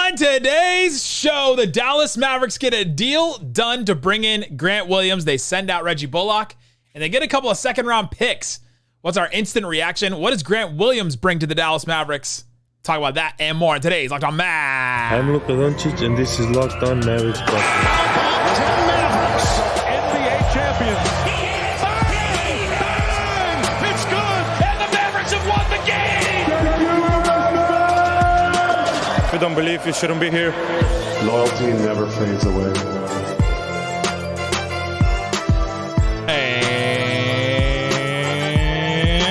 On today's show, the Dallas Mavericks get a deal done to bring in Grant Williams. They send out Reggie Bullock, and they get a couple of second-round picks. What's our instant reaction? What does Grant Williams bring to the Dallas Mavericks? Talk about that and more on today's Locked On Mavs. I'm Luka Doncic, and this is Locked On Mavericks. Mavericks, NBA champions. Bang! It's good, and the Mavericks have won the game. If you don't believe, you shouldn't be here. Loyalty never fades away.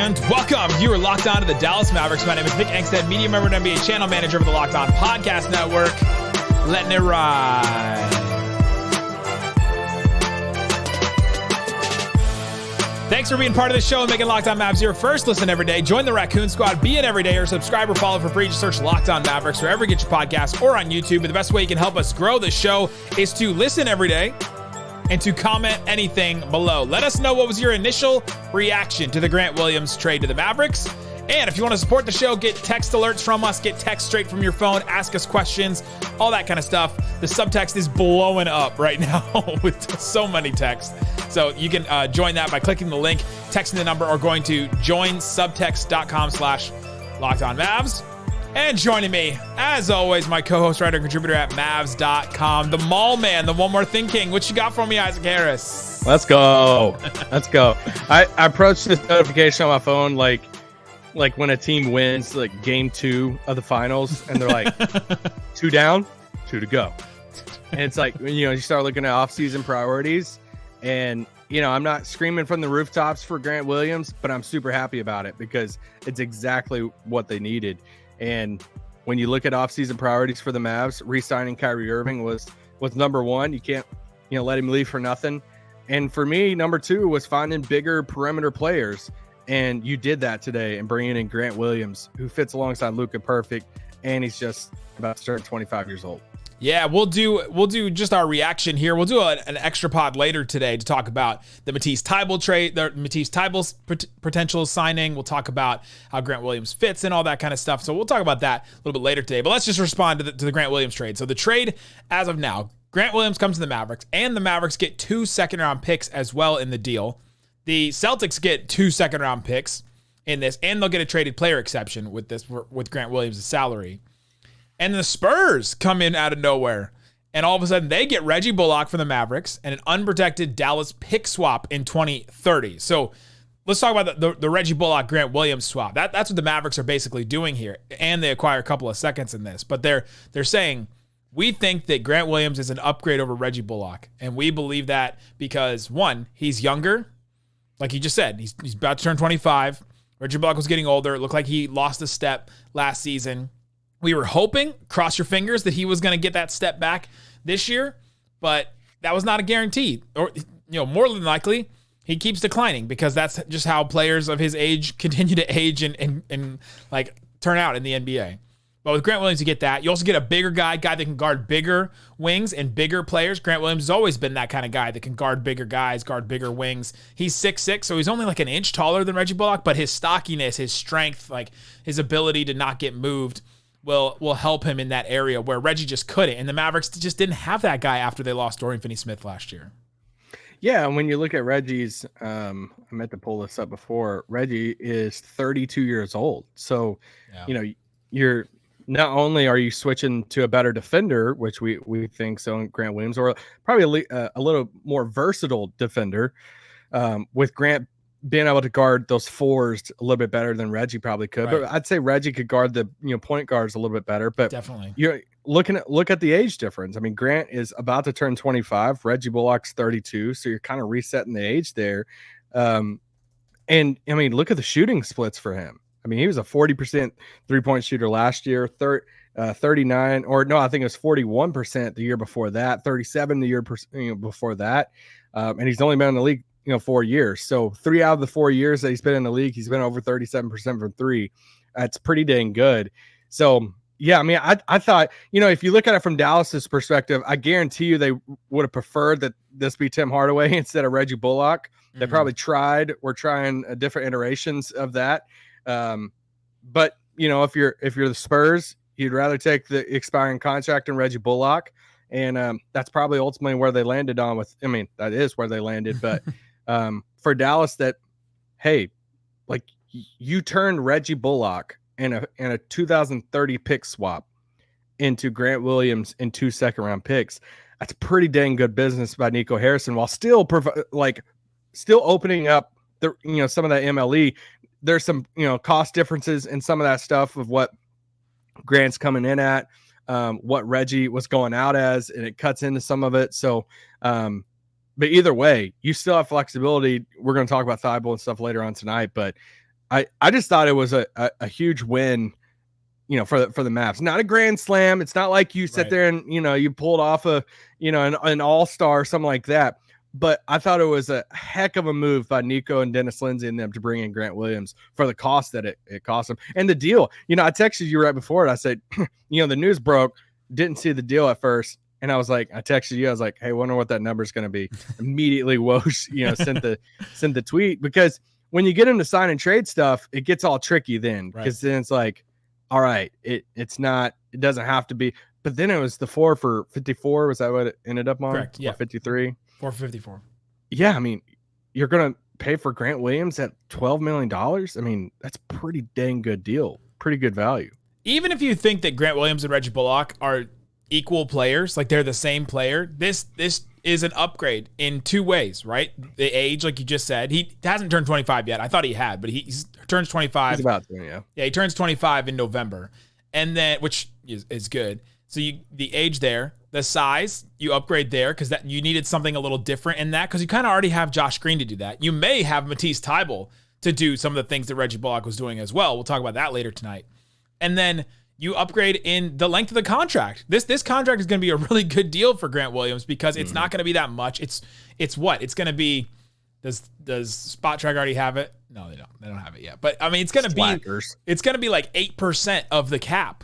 And welcome. You are locked on to the Dallas Mavericks. My name is Nick Angstadt, media member and NBA channel manager of the Locked On Podcast Network. Letting it ride. Thanks for being part of the show and making Locked On Mavs your first listen every day. Join the Raccoon Squad. Be an everyday or subscribe or follow for free. Just search Locked On Mavericks wherever you get your podcasts or on YouTube. But the best way you can help us grow the show is to listen every day and to comment anything below. Let us know what was your initial reaction to the Grant Williams trade to the Mavericks. And if you want to support the show, get text alerts from us, get text straight from your phone, ask us questions, all that kind of stuff. The subtext is blowing up right now with so many texts. So you can join that by clicking the link, texting the number, or going to joinsubtext.com/LockedOnMavs. And joining me, as always, my co-host, writer, and contributor at Mavs.com, the Mall Man, the One More Thing King. What you got for me, Isaac Harris? Let's go. Let's go. I approached this notification on my phone like when a team wins like game 2 of the finals and they're like 2 down, 2 to go. And it's like, you start looking at off-season priorities, and I'm not screaming from the rooftops for Grant Williams, but I'm super happy about it because it's exactly what they needed. And when you look at off-season priorities for the Mavs, re-signing Kyrie Irving was number one. You can't, let him leave for nothing. And for me, number 2 was finding bigger perimeter players. And you did that today and bringing in Grant Williams, who fits alongside Luka perfect, and he's just about to turn 25 years old. Yeah, we'll do just our reaction here. We'll do an extra pod later today to talk about the Matisse Thybulle trade, the Matisse Thybulle's potential signing. We'll talk about how Grant Williams fits and all that kind of stuff. So we'll talk about that a little bit later today. But let's just respond to the Grant Williams trade. So the trade, as of now, Grant Williams comes to the Mavericks, and the Mavericks get 2 second-round picks as well in the deal. The Celtics get 2 second-round picks in this, and they'll get a traded player exception with this with Grant Williams' salary. And the Spurs come in out of nowhere, and all of a sudden they get Reggie Bullock from the Mavericks and an unprotected Dallas pick swap in 2030. So let's talk about the Reggie Bullock Grant Williams swap. That's what the Mavericks are basically doing here, and they acquire a couple of seconds in this. But they're saying, we think that Grant Williams is an upgrade over Reggie Bullock, and we believe that because, one, he's younger. Like he just said, he's about to turn 25. Reggie Bullock was getting older. It looked like he lost a step last season. We were hoping, cross your fingers, that he was going to get that step back this year, but that was not a guarantee. Or, more than likely, he keeps declining because that's just how players of his age continue to age and like turn out in the NBA. But with Grant Williams, you get that. You also get a bigger guy that can guard bigger wings and bigger players. Grant Williams has always been that kind of guy that can guard bigger guys, guard bigger wings. He's 6'6", so he's only like an inch taller than Reggie Bullock, but his stockiness, his strength, like his ability to not get moved will help him in that area where Reggie just couldn't. And the Mavericks just didn't have that guy after they lost Dorian Finney-Smith last year. Yeah, and when you look at Reggie's, I meant to pull this up before, Reggie is 32 years old. So, you're not only are you switching to a better defender, which we think so in Grant Williams, or probably a little more versatile defender, with Grant being able to guard those fours a little bit better than Reggie probably could. Right. But I'd say Reggie could guard the point guards a little bit better. But definitely, you're look at the age difference. I mean, Grant is about to turn 25. Reggie Bullock's 32, so you're kind of resetting the age there. And I mean, look at the shooting splits for him. I mean, he was a 40% 3-point shooter last year, 39, or no, I think it was 41% the year before that, 37 the year before that. And he's only been in the league 4 years. So 3 out of the 4 years that he's been in the league, he's been over 37% from 3. That's pretty dang good. So yeah, I mean, I thought, if you look at it from Dallas's perspective, I guarantee you they would have preferred that this be Tim Hardaway instead of Reggie Bullock. Mm-hmm. They probably were trying different iterations of that. But if you're the Spurs, You'd rather take the expiring contract and Reggie Bullock. And that's probably ultimately where they landed on that is where they landed. But for Dallas, hey, like you turned Reggie Bullock and a 2030 pick swap into Grant Williams and 2 second-round picks. That's pretty dang good business by Nico Harrison, while still opening up some of that MLE. There's some cost differences in some of that stuff of what Grant's coming in at, what Reggie was going out as, and it cuts into some of it. So, but either way, you still have flexibility. We're going to talk about Thibault and stuff later on tonight, but I just thought it was a huge win, for the Mavs. Not a grand slam. It's not like you sit there and, you pulled off an all-star or something like that. But I thought it was a heck of a move by Nico and Dennis Lindsay and them to bring in Grant Williams for the cost that it cost them. And the deal, I texted you right before it. I said, the news broke, didn't see the deal at first. And I was like, I texted you. I was like, hey, wonder what that number is going to be. Immediately, Woj, sent the tweet, because when you get into sign and trade stuff, it gets all tricky then, because then it's like, all right, it doesn't have to be. But then it was the 4 for 54. Was that what it ended up on? Correct. Yeah. 53. 454. Yeah, you're going to pay for Grant Williams at $12 million. That's pretty dang good deal. Pretty good value. Even if you think that Grant Williams and Reggie Bullock are equal players, like they're the same player, this is an upgrade in 2 ways, right? The age, like you just said, he hasn't turned 25 yet. I thought he had, but he turns 25. He's about to, yeah. Yeah, he turns 25 in November, and then which is good. So the age there, the size, you upgrade there because that you needed something a little different in that, because you kind of already have Josh Green to do that. You may have Matisse Thybulle to do some of the things that Reggie Bullock was doing as well. We'll talk about that later tonight. And then you upgrade in the length of the contract. This contract is going to be a really good deal for Grant Williams, because it's not going to be that much. It's what? It's going to be, does Spot Track already have it? No, they don't. They don't have it yet. But it's going to be like 8% of the cap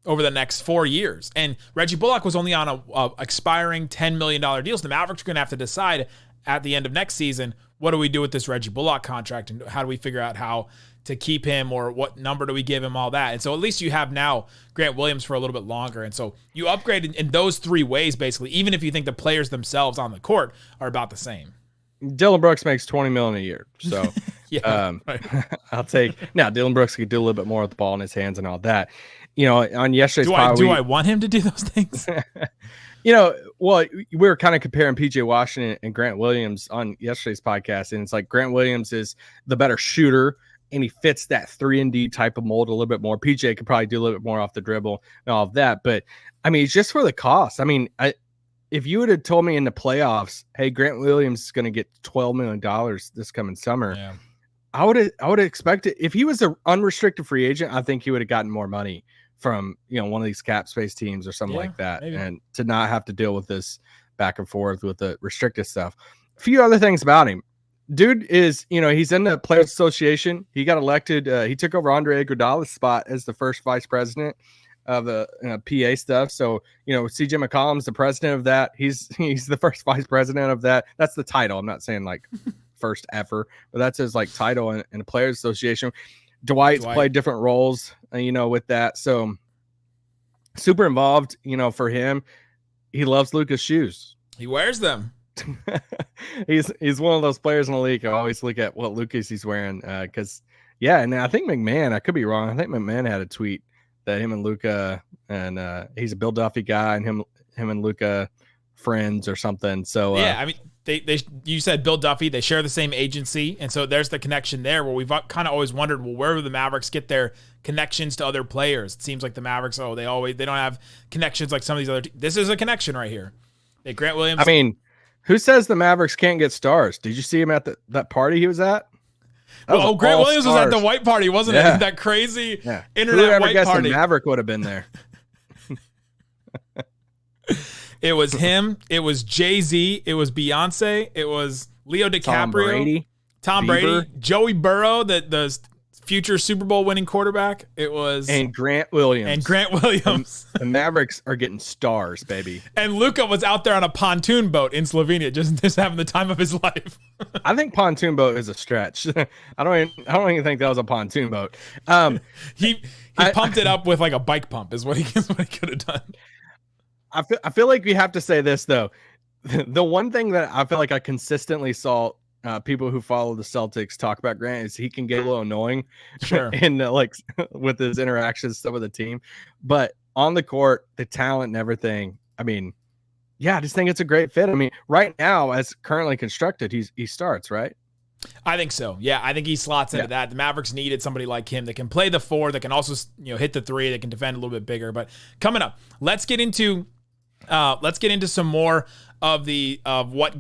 over the next 4 years. And Reggie Bullock was only on a expiring $10 million deal. So the Mavericks are going to have to decide at the end of next season, what do we do with this Reggie Bullock contract, and how do we figure out how to keep him, or what number do we give him, all that. And so at least you have now Grant Williams for a little bit longer. And so you upgrade in those 3 ways, basically, even if you think the players themselves on the court are about the same. Dylan Brooks makes $20 million a year. So I'll take, now Dylan Brooks could do a little bit more with the ball in his hands and all that. On yesterday's pod, do I want him to do those things? Well, we were kind of comparing PJ Washington and Grant Williams on yesterday's podcast, and it's like Grant Williams is the better shooter, and he fits that 3-and-D type of mold a little bit more. PJ could probably do a little bit more off the dribble and all of that, but it's just for the cost. If you would have told me in the playoffs, hey, Grant Williams is going to get $12 million this coming summer, I would have expected, if he was an unrestricted free agent, I think he would have gotten more money from one of these cap space teams or something like that, maybe. And to not have to deal with this back and forth with the restricted stuff. A few other things about him. Dude is, he's in the Players Association. He got elected. He took over Andre Iguodala's spot as the first vice president of the PA stuff. So, CJ McCollum's the president of that. He's the first vice president of that. That's the title. I'm not saying like first ever, but that's his like title in the Players Association. Dwight's played different roles, with that. So super involved, for him. He loves Luka's shoes. He wears them. He's one of those players in the league. I always look at what Luka's he's wearing, because and I think McMahon, I could be wrong, I think McMahon had a tweet that him and Luka, and he's a Bill Duffy guy, and him and Luka friends or something. So they you said Bill Duffy, they share the same agency, and so there's the connection there, where we've kind of always wondered, well, where do the Mavericks get their connections to other players? It seems like the Mavericks, they don't have connections like some of these other this is a connection right here. Grant Williams. Who says the Mavericks can't get stars? Did you see him at that party he was at? Grant Williams was at the white party, wasn't it? That crazy internet white party. Maverick would have been there. It was him. It was Jay-Z. It was Beyonce. It was Leo DiCaprio. Tom Brady. Joey Burrow, the future Super Bowl winning quarterback. It was and Grant Williams. The Mavericks are getting stars, baby. And Luka was out there on a pontoon boat in Slovenia, just having the time of his life. I think pontoon boat is a stretch. I don't even think that was a pontoon boat. He pumped it up with like a bike pump is what he could have done. I feel like we have to say this though. The one thing that I feel like I consistently saw people who follow the Celtics talk about Grant is he can get a little annoying, sure, and like with his interactions stuff with the team, but on the court, the talent and everything. I mean, yeah, I just think it's a great fit. I mean, right now, as currently constructed, he starts, right? I think so. Yeah, I think he slots into that. The Mavericks needed somebody like him that can play the 4, that can also hit the 3, that can defend a little bit bigger. But coming up, let's get into some more of what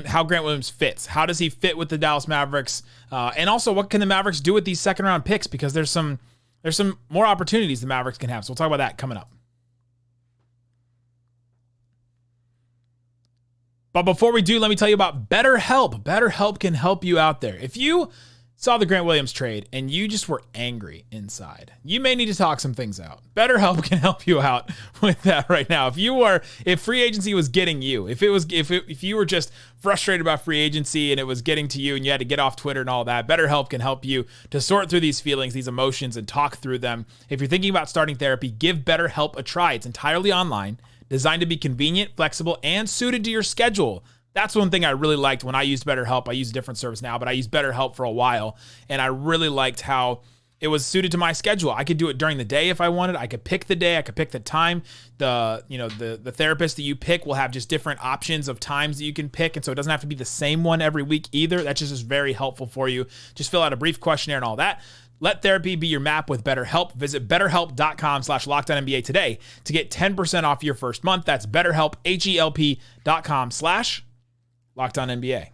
how Grant Williams fits. How does he fit with the Dallas Mavericks? And also, what can the Mavericks do with these second round picks? Because there's some more opportunities the Mavericks can have. So we'll talk about that coming up. But before we do, let me tell you about BetterHelp. BetterHelp can help you out there. If you saw the Grant Williams trade and you just were angry inside, you may need to talk some things out. BetterHelp can help you out with that right now. If free agency was getting you, if you were just frustrated about free agency and it was getting to you and you had to get off Twitter and all that, BetterHelp can help you to sort through these feelings, these emotions, and talk through them. If you're thinking about starting therapy, give BetterHelp a try. It's entirely online, designed to be convenient, flexible, and suited to your schedule. That's one thing I really liked when I used BetterHelp. I use a different service now, but I used BetterHelp for a while, and I really liked how it was suited to my schedule. I could do it during the day if I wanted. I could pick the day. I could pick the time. The therapist that you pick will have just different options of times that you can pick, and so it doesn't have to be the same one every week either. That just is very helpful for you. Just fill out a brief questionnaire and all that. Let therapy be your map with BetterHelp. Visit BetterHelp.com/LockedOnNBA today to get 10% off your first month. That's BetterHelp, HELP.com/LockedOnNBA.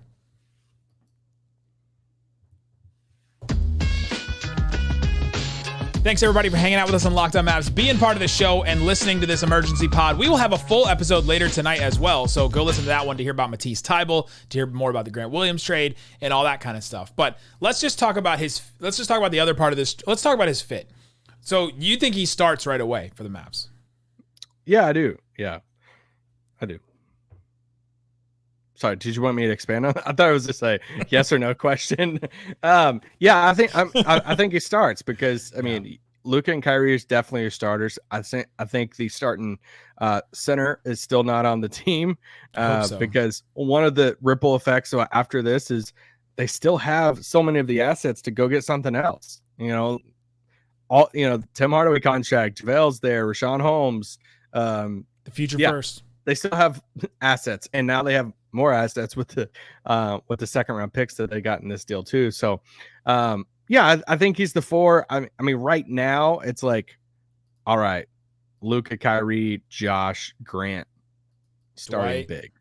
Thanks, everybody, for hanging out with us on Locked On Mavs, being part of the show, and listening to this emergency pod. We will have a full episode later tonight as well, so go listen to that one to hear about Matisse Thybulle, to hear more about the Grant Williams trade, and all that kind of stuff. But let's just talk about the other part of this. Let's talk about his fit. So you think he starts right away for the Mavs? Yeah, I do. Yeah, I do. Sorry, did you want me to expand on that? I thought it was just a yes or no question. Yeah, I think he starts because I mean, Luka and Kyrie is definitely your starters. I think the starting center is still not on the team because one of the ripple effects after this is they still have so many of the assets to go get something else. Tim Hardaway contract, JaVale's there, Rashawn Holmes, the future first. They still have assets, and now they have more assets with the second round picks that they got in this deal too. So, I think he's the 4. I mean, right now it's like, all right, Luka, Kyrie, Josh, Grant, starting big.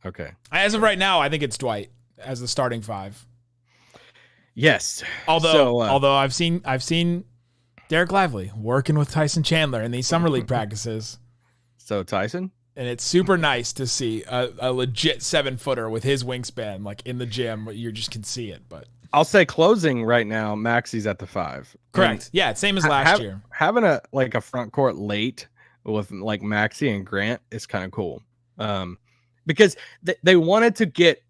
Okay. As of right now, I think it's Dwight as the starting 5. Yes. Although I've seen Derek Lively working with Tyson Chandler in these summer league practices. So Tyson? And it's super nice to see a legit 7-footer with his wingspan, like in the gym. You just can see it. But I'll say closing right now, Maxi's at the 5. Correct. Yeah, same as last year. Having a front court late with like Maxi and Grant is kind of cool. Because they wanted to get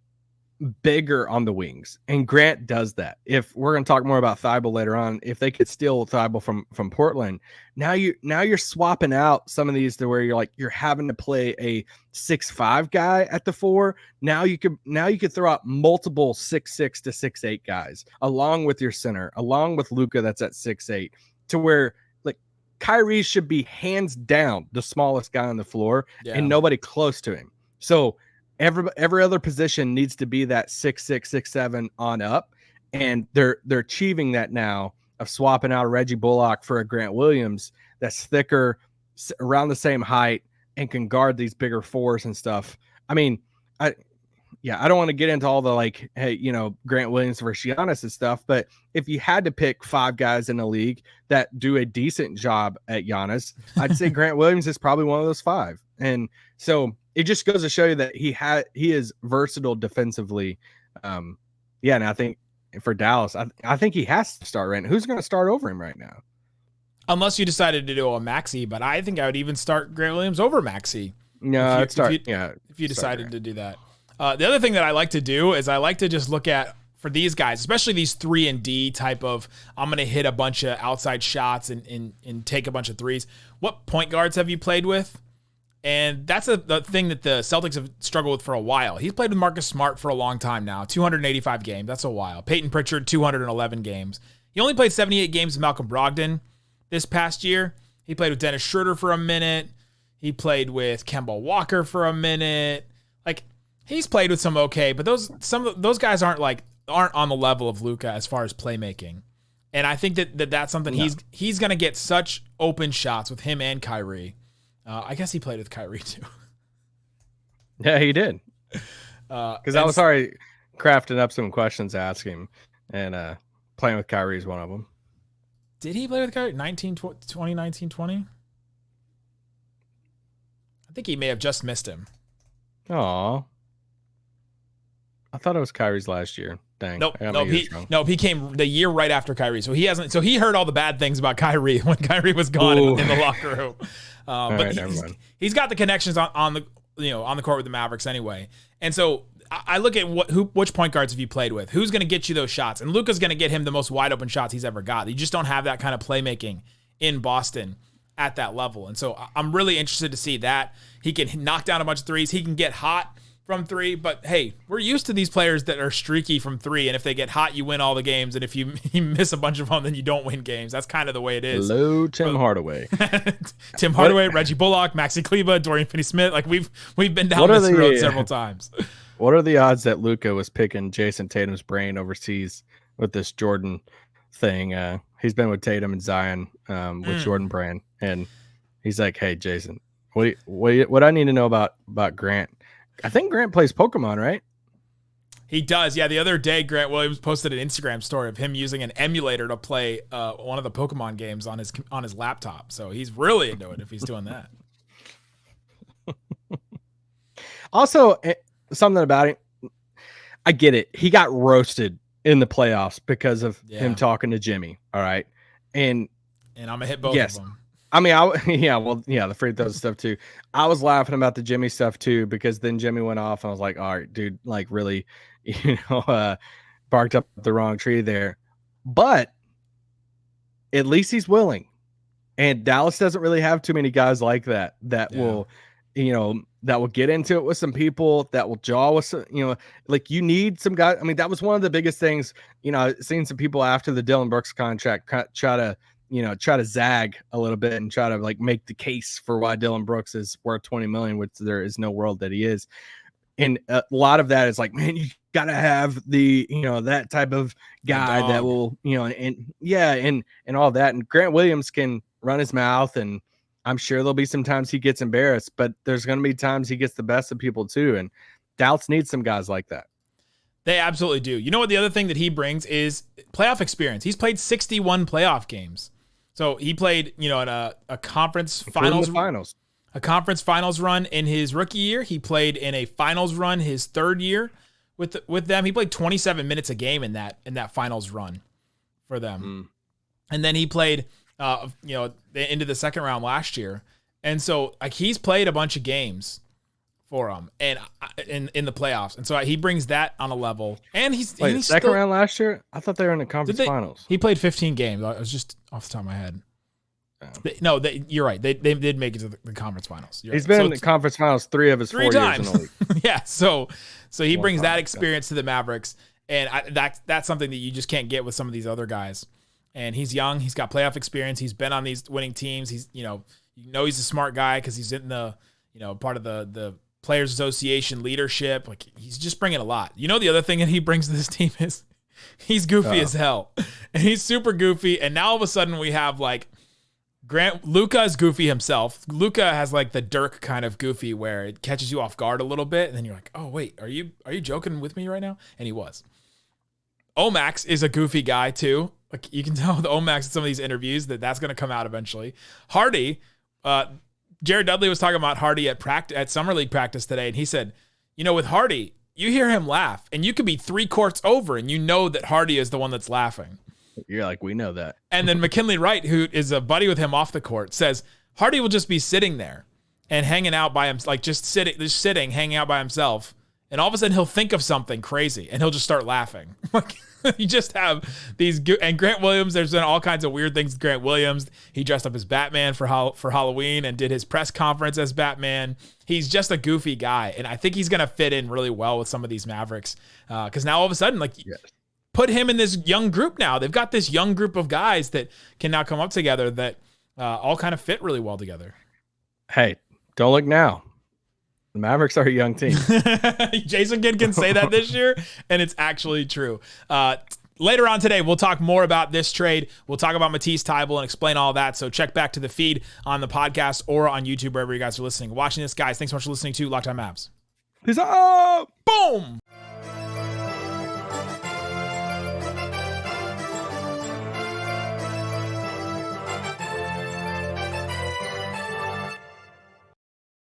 bigger on the wings, and Grant does that. If we're going to talk more about Thybulle later on, if they could steal Thybulle from Portland, now you're swapping out some of these to where you're having to play a 6'5" guy at the 4. Now you could throw out multiple 6'6" to 6'8" guys along with your center, along with Luka that's at 6'8", to where like Kyrie should be hands down the smallest guy on the floor and nobody close to him. So every other position needs to be that 6'6", 6'7" on up, and they're achieving that now of swapping out a Reggie Bullock for a Grant Williams that's thicker, around the same height, and can guard these bigger 4s and stuff. I mean, I don't want to get into all the Grant Williams versus Giannis and stuff, but if you had to pick 5 guys in the league that do a decent job at Giannis, I'd say Grant Williams is probably one of those 5. And so it just goes to show you that he is versatile defensively. And I think for Dallas, I think he has to start right now. Who's going to start over him right now? Unless you decided to do a Maxey, but I think I would even start Grant Williams over Maxey. No, if you decided to do that. The other thing that I like to do is I like to just look at, for these guys, especially these 3-and-D type of, I'm going to hit a bunch of outside shots and take a bunch of threes. What point guards have you played with? And that's the thing that the Celtics have struggled with for a while. He's played with Marcus Smart for a long time now, 285 games. That's a while. Peyton Pritchard, 211 games. He only played 78 games with Malcolm Brogdon this past year. He played with Dennis Schroeder for a minute. He played with Kemba Walker for a minute. Like, he's played with some okay, but those guys aren't on the level of Luka as far as playmaking. And I think that's something he's going to get such open shots with him and Kyrie. I guess he played with Kyrie too. Yeah, he did. Because I was already crafting up some questions to ask him, and playing with Kyrie is one of them. Did he play with Kyrie 2019-20? I think he may have just missed him. Aw. I thought it was Kyrie's last year. Dang. Nope, he came the year right after Kyrie. So he heard all the bad things about Kyrie when Kyrie was gone in the locker room. But he's got the connections on the court with the Mavericks anyway. And so I look at which point guards have you played with? Who's going to get you those shots? And Luka's going to get him the most wide open shots he's ever got. You just don't have that kind of playmaking in Boston at that level. And so I'm really interested to see that. He can knock down a bunch of threes. He can get hot from three, but hey, we're used to these players that are streaky from three, and if they get hot, you win all the games, and if you miss a bunch of them, then you don't win games. That's kind of the way it is. Hello, Tim Hardaway. Tim Hardaway, Reggie Bullock, Maxi Kleber, Dorian Finney-Smith. Like we've been down this road several times. What are the odds that Luka was picking Jason Tatum's brain overseas with this Jordan thing? He's been with Tatum and Zion with Jordan Brand, and he's like, "Hey, Jason, what I need to know about Grant." I think Grant plays Pokemon, right? He does. Yeah, the other day, Grant Williams posted an Instagram story of him using an emulator to play one of the Pokemon games on his laptop. So he's really into it if he's doing that. Also, something about it, I get it. He got roasted in the playoffs because of him talking to Jimmy. All right, and I'm gonna hit both of them. I mean, the free throw stuff too. I was laughing about the Jimmy stuff too, because then Jimmy went off and I was like, all right, dude, like really, barked up the wrong tree there. But at least he's willing. And Dallas doesn't really have too many guys like that will get into it with some people, that will jaw with some, like you need some guys. I mean, that was one of the biggest things, seeing some people after the Dillon Brooks contract try to zag a little bit and try to like make the case for why Dillon Brooks is worth $20 million, which there is no world that he is. And a lot of that is like, man, you got to have the, that type of guy that will, and all that. And Grant Williams can run his mouth, and I'm sure there'll be some times he gets embarrassed, but there's going to be times he gets the best of people too. And Dallas needs some guys like that. They absolutely do. You know what? The other thing that he brings is playoff experience. He's played 61 playoff games. So he played, in a conference finals, a conference finals run in his rookie year. He played in a finals run his third year with them. He played 27 minutes a game in that finals run for them. And then he played, into the second round last year. And so like he's played a bunch of games for them and in the playoffs. And so he brings that on a level. And he's second round last year. I thought they were in the conference finals. He played 15 games. I was just off the top of my head. You're right. They did make it to the conference finals. He's been in the conference finals 3 of his 4 years in the league. Yeah. So he brings that experience to the Mavericks. And that's something that you just can't get with some of these other guys. And he's young. He's got playoff experience. He's been on these winning teams. He's, he's a smart guy because he's in the, part of the Players Association leadership. Like he's just bringing a lot. The other thing that he brings to this team is he's goofy as hell, and he's super goofy. And now all of a sudden we have like Luka is goofy himself. Luka has like the Dirk kind of goofy where it catches you off guard a little bit, and then you're like, oh wait, are you joking with me right now? And he was. Omax is a goofy guy too. Like you can tell with Omax in some of these interviews that's going to come out eventually. Hardy, Jared Dudley was talking about Hardy at summer league practice today, and he said, with Hardy, you hear him laugh, and you could be 3 courts over, and you know that Hardy is the one that's laughing. You're like, we know that. And then McKinley Wright, who is a buddy with him off the court, says Hardy will just be sitting there and hanging out by him, like just sitting, hanging out by himself. And all of a sudden he'll think of something crazy and he'll just start laughing. Like you just have these, and Grant Williams, there's been all kinds of weird things with Grant Williams. He dressed up as Batman for Halloween and did his press conference as Batman. He's just a goofy guy. And I think he's going to fit in really well with some of these Mavericks. Cause now all of a sudden, like, yes. Put him in this young group now. They've got this young group of guys that can now come up together that all kind of fit really well together. Hey, don't look now. The Mavericks are a young team. Jason Kidd can say that this year, and it's actually true. Later on today, we'll talk more about this trade. We'll talk about Matisse Thybulle and explain all that. So check back to the feed on the podcast or on YouTube, wherever you guys are listening. Watching this, guys. Thanks so much for listening to Locked On Mavs. Peace out. Boom.